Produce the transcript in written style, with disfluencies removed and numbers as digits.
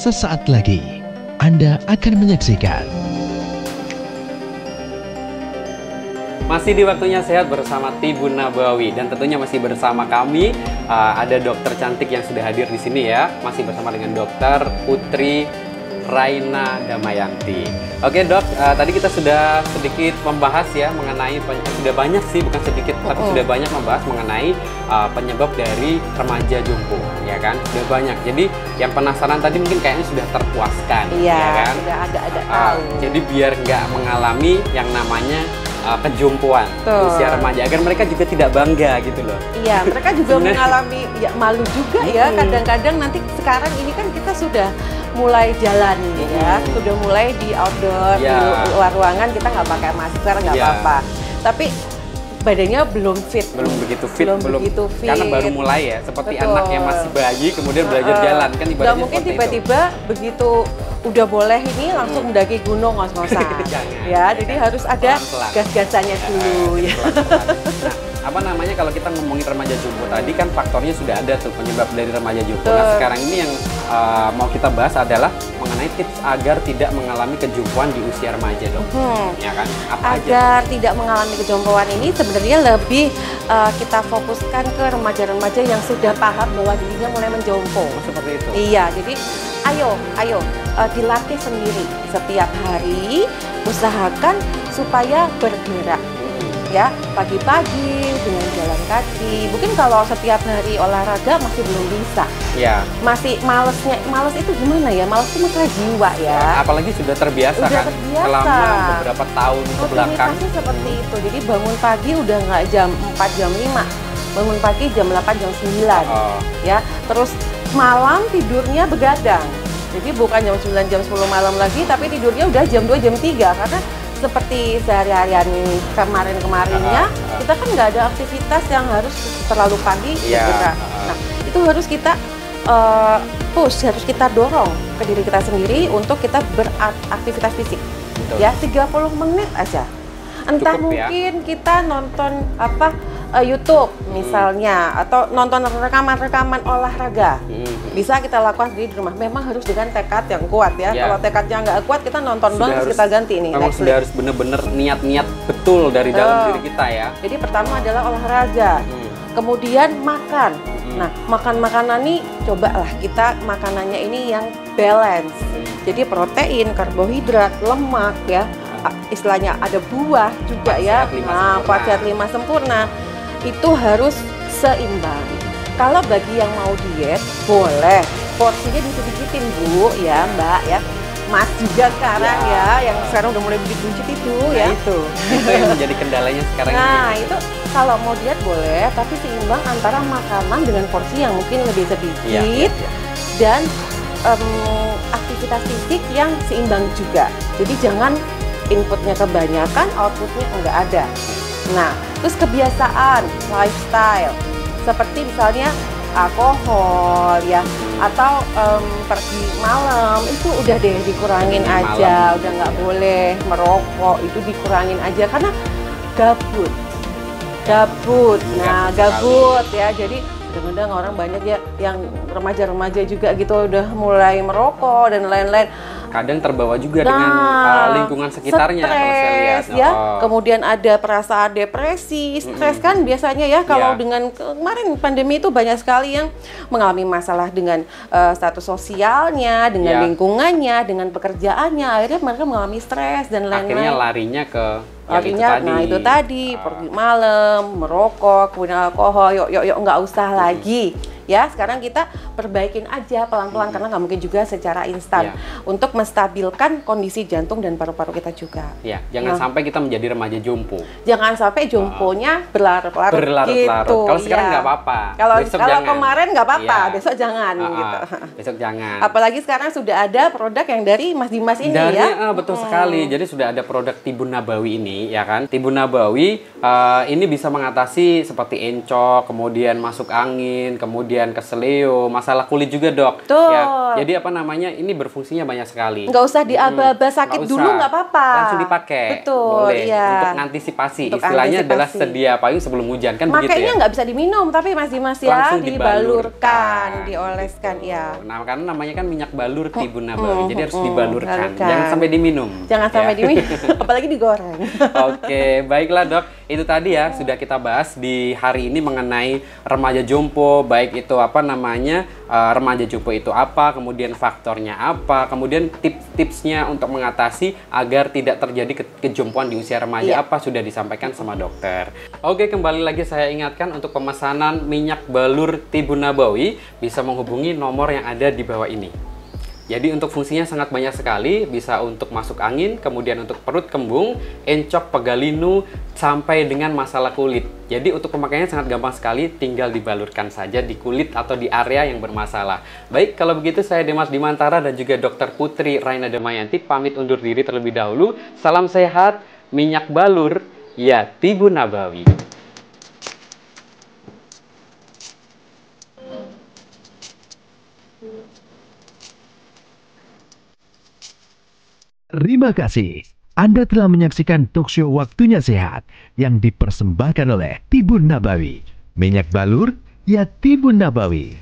Sesaat lagi Anda akan menyaksikan masih di Waktunya Sehat bersama Tibun Nabawi, dan tentunya masih bersama kami ada dokter cantik yang sudah hadir di sini ya. Masih bersama dengan Dokter Putri Raina Damayanti. Oke dok, tadi kita sudah sedikit membahas ya mengenai, sudah banyak sih, bukan sedikit, tapi sudah banyak membahas mengenai penyebab dari remaja jompo, ya kan? Sudah banyak. Jadi yang penasaran tadi mungkin kayaknya sudah terpuaskan, iya, ya kan? Sudah agak-agak tahu. Jadi biar nggak mengalami yang namanya kejompoan usia remaja, agar mereka juga tidak bangga gitu loh. Iya, mereka juga mengalami ya, malu juga ya. Kadang-kadang nanti sekarang ini kan kita sudah mulai jalan ya, sudah mulai di outdoor, di luar ruangan kita nggak pakai masker, nggak apa-apa. Tapi badannya belum fit, belum begitu fit, karena baru mulai ya, seperti Betul. anak yang masih bayi kemudian belajar jalan kan ibaratnya. Nggak mungkin tiba-tiba begitu udah boleh ini langsung mendaki gunung ngos-ngosan ya, jadi harus ada gas-gasannya dulu ya. Nah, apa namanya, kalau kita ngomongin remaja jompo tadi kan faktornya sudah ada tuh penyebab dari remaja jompo. Nah sekarang ini yang mau kita bahas adalah mengenai tips agar tidak mengalami kejompoan di usia remaja dok. Ya kan? Apa agar aja? Tidak mengalami kejompoan ini sebenarnya lebih kita fokuskan ke remaja-remaja yang sudah paham bahwa dirinya mulai menjompo. Seperti itu. Iya, jadi ayo dilatih sendiri setiap hari, usahakan supaya bergerak. Ya, pagi-pagi dengan jalan kaki. Mungkin kalau setiap hari olahraga masih belum bisa. Ya. Masih males itu gimana ya? Males itu masalah jiwa ya. Apalagi sudah terbiasa kan selama beberapa tahun kebelakang. Seperti itu. Jadi bangun pagi udah nggak jam 4, jam 5. Bangun pagi jam 8, jam 9. Ya. Terus malam tidurnya begadang. Jadi bukan jam 9, jam 10 malam lagi, tapi tidurnya udah jam 2, jam 3 karena seperti sehari-harian kemarin-kemarinnya kita kan nggak ada aktivitas yang harus terlalu pagi bergerak. Nah itu harus kita push, harus kita dorong ke diri kita sendiri untuk kita beraktivitas fisik. Betul. Ya 30 menit aja. Entah cukup, mungkin kita nonton YouTube misalnya, atau nonton rekaman-rekaman olahraga. Bisa kita lakukan sendiri di rumah. Memang harus dengan tekad yang kuat ya. Kalau tekadnya nggak kuat, kita nonton doang terus kita ganti nih. Memang sudah harus benar-benar niat-niat betul dari dalam diri kita ya. Jadi pertama adalah olahraga, kemudian makan. Nah, makan-makanan nih cobalah kita makanannya ini yang balance. Jadi protein, karbohidrat, lemak ya. Istilahnya ada buah juga ya. Nah, 4 sehat 5 sempurna. Itu harus seimbang. Kalau bagi yang mau diet, boleh porsinya disedikitin Bu, ya Mbak ya. Mas juga sekarang ya yang sekarang udah mulai buncit itu ya. Itu yang menjadi kendalanya sekarang. Nah itu kalau mau diet boleh, tapi seimbang antara makanan dengan porsi yang mungkin lebih sedikit dan aktivitas fisik yang seimbang juga. Jadi jangan inputnya kebanyakan, outputnya enggak ada. Nah, terus kebiasaan, lifestyle, seperti misalnya alkohol ya, atau pergi malam, itu udah deh dikurangin aja, udah nggak boleh merokok, itu dikurangin aja karena gabut. Nah, gabut ya, jadi kadang-kadang orang banyak ya yang remaja-remaja juga gitu udah mulai merokok dan lain-lain. Kadang terbawa juga dengan lingkungan sekitarnya stres, kalau saya lihat. Ya. Kemudian ada perasaan depresi, stres kan biasanya ya kalau dengan kemarin pandemi itu banyak sekali yang mengalami masalah dengan status sosialnya, dengan lingkungannya, dengan pekerjaannya, akhirnya mereka mengalami stres dan lain-lain. Akhirnya larinya ke itu tadi pergi malam, merokok, kemudian alkohol, yuk nggak usah lagi. Ya, sekarang kita perbaikin aja pelan-pelan karena nggak mungkin juga secara instan untuk menstabilkan kondisi jantung dan paru-paru kita juga. Ya, jangan sampai kita menjadi remaja jompo. Jangan sampai jomponya berlarut-larut gitu. Kalau sekarang nggak apa-apa. Kalau kemarin nggak apa-apa, besok jangan gitu. Besok jangan. Apalagi sekarang sudah ada produk yang dari Mas Dimas ini ya. Betul sekali. Jadi sudah ada produk Tibun Nabawi ini ya kan. Tibun Nabawi ini bisa mengatasi seperti encok, kemudian masuk angin, kemudian kemudian keseleo, masalah kulit juga dok. Betul. Ya, jadi apa namanya, ini berfungsinya banyak sekali. Nggak usah diaba-aba sakit Nggak dulu usah. nggak apa-apa. Langsung dipakai. Betul, Boleh. iya. Untuk antisipasi. Untuk Istilahnya adalah antisipasi. sedia payung sebelum hujan kan begitu Makanya ya. nggak bisa diminum, tapi Mas Dimas ya Langsung dibalurkan, dioleskan ya. Nah, karena namanya kan minyak balur Tibun Nabawi, jadi harus dibalurkan. balurkan. Jangan sampai diminum. Jangan ya. sampai diminum, apalagi digoreng. Oke, baiklah dok. Itu tadi ya sudah kita bahas di hari ini mengenai remaja jompo, baik itu apa namanya remaja jompo itu apa, kemudian faktornya apa, kemudian tips-tipsnya untuk mengatasi agar tidak terjadi kejompoan di usia remaja apa sudah disampaikan sama dokter. Oke, kembali lagi saya ingatkan untuk pemesanan minyak balur Tibun Nabawi bisa menghubungi nomor yang ada di bawah ini. Jadi untuk fungsinya sangat banyak sekali, bisa untuk masuk angin, kemudian untuk perut kembung, encok, pegalinu, sampai dengan masalah kulit. Jadi untuk pemakaiannya sangat gampang sekali, tinggal dibalurkan saja di kulit atau di area yang bermasalah. Baik, kalau begitu saya Dimas Dimantara dan juga Dr. Putri Raina Damayanti pamit undur diri terlebih dahulu. Salam sehat, minyak balur, ya Tibun Nabawi. Terima kasih. Anda telah menyaksikan talkshow Waktunya Sehat yang dipersembahkan oleh Tibun Nabawi. Minyak balur, ya Tibun Nabawi.